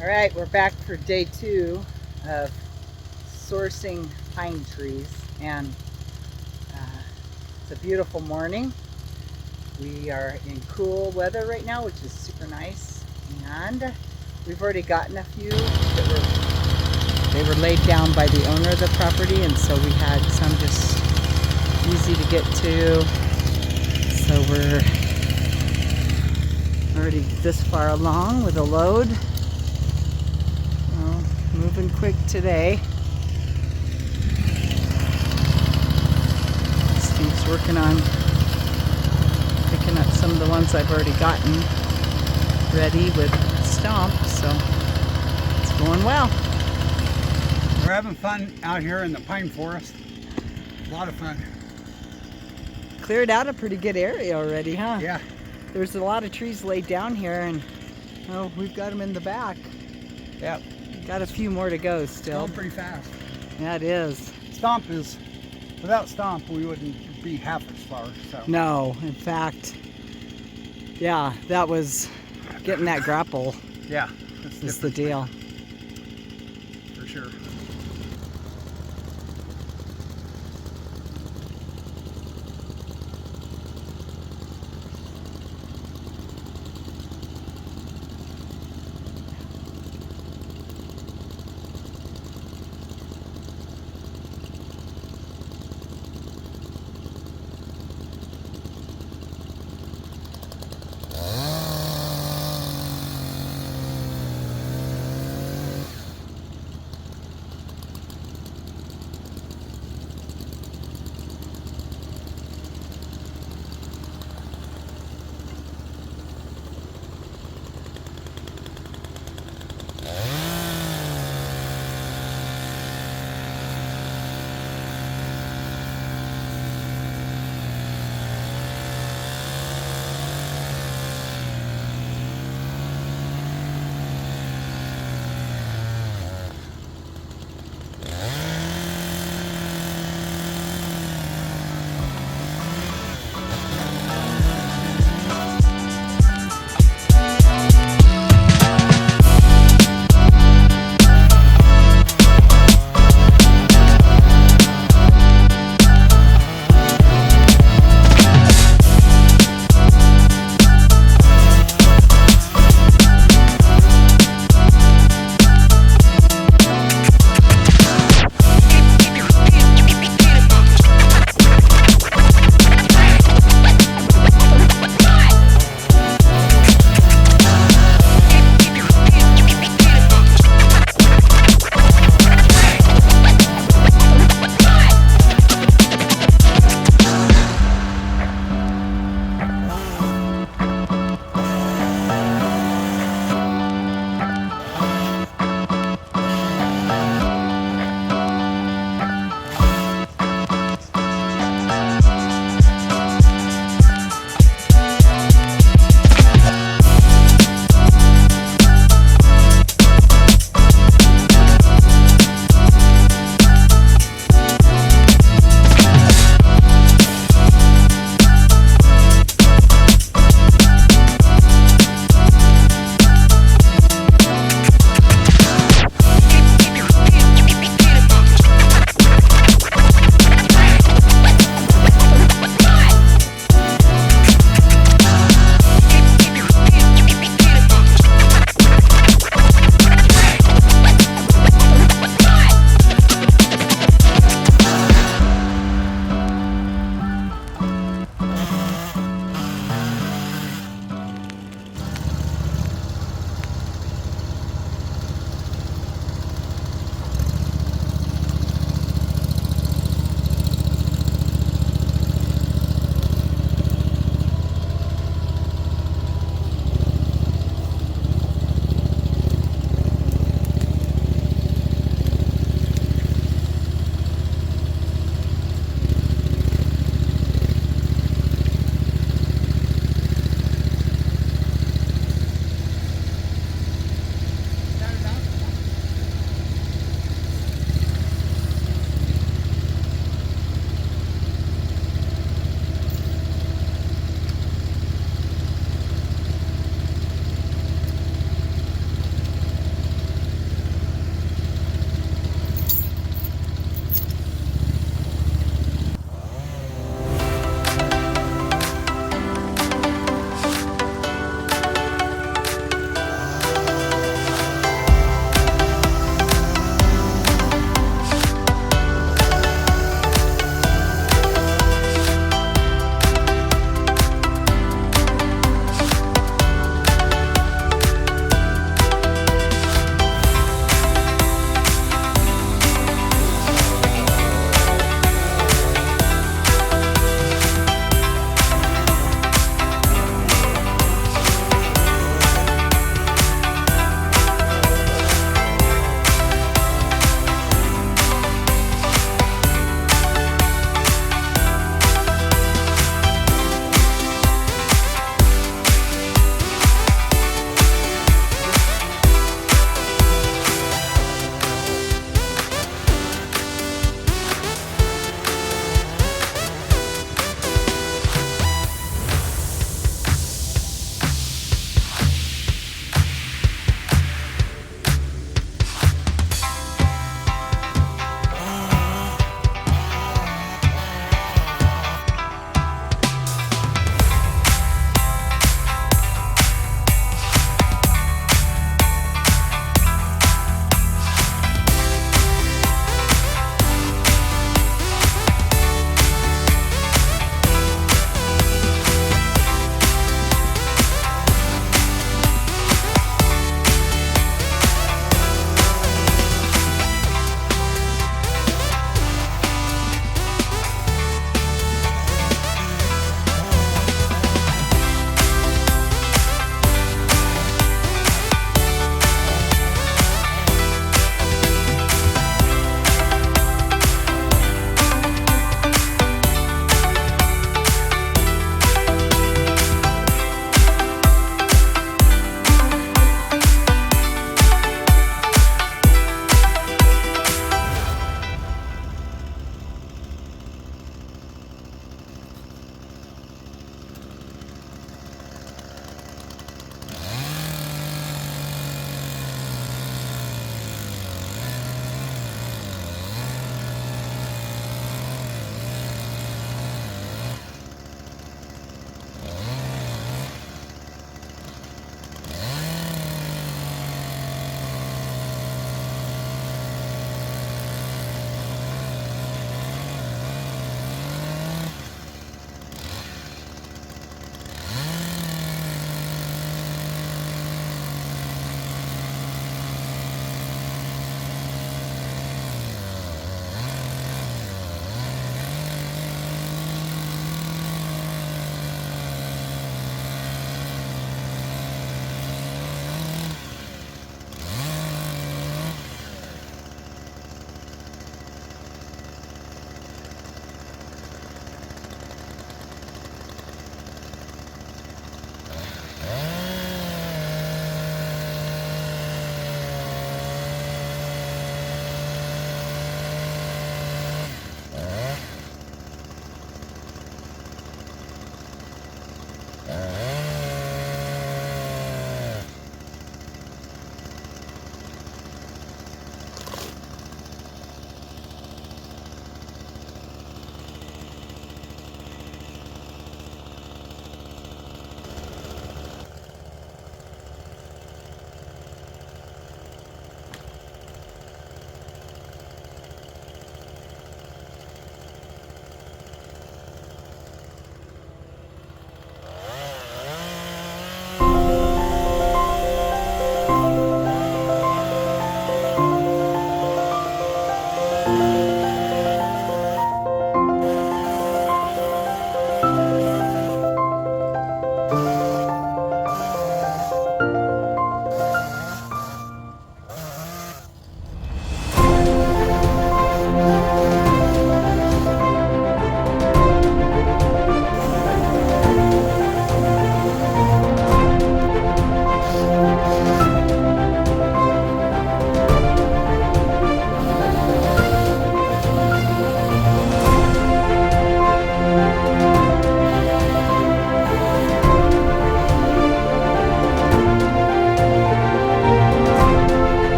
All right, we're back for day 2 of sourcing pine trees, and it's a beautiful morning. We are in cool weather right now, which is super nice, and we've already gotten a few they were laid down by the owner of the property, and so we had some just easy to get to. So we're already this far along with a load. Moving quick today. Steve's working on picking up some of the ones I've already gotten ready with Stomp, so it's going well. We're having fun out here in the pine forest. A lot of fun. Cleared out a pretty good area already, huh? Yeah. There's a lot of trees laid down here, and we've got them in the back. Yep. Got a few more to go still. Going pretty fast. Yeah, it is. Stomp is, without Stomp, we wouldn't be half as far. So. No, in fact, yeah, that was getting that grapple. Yeah, is the deal. For sure.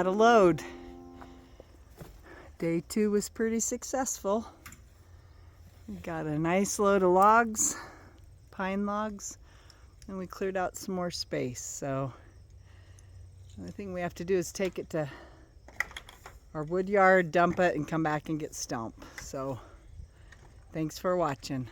got a load. Day 2 was pretty successful. We got a nice load of logs, pine logs, and we cleared out some more space. So the only thing we have to do is take it to our wood yard, dump it, and come back and get stump. So thanks for watching.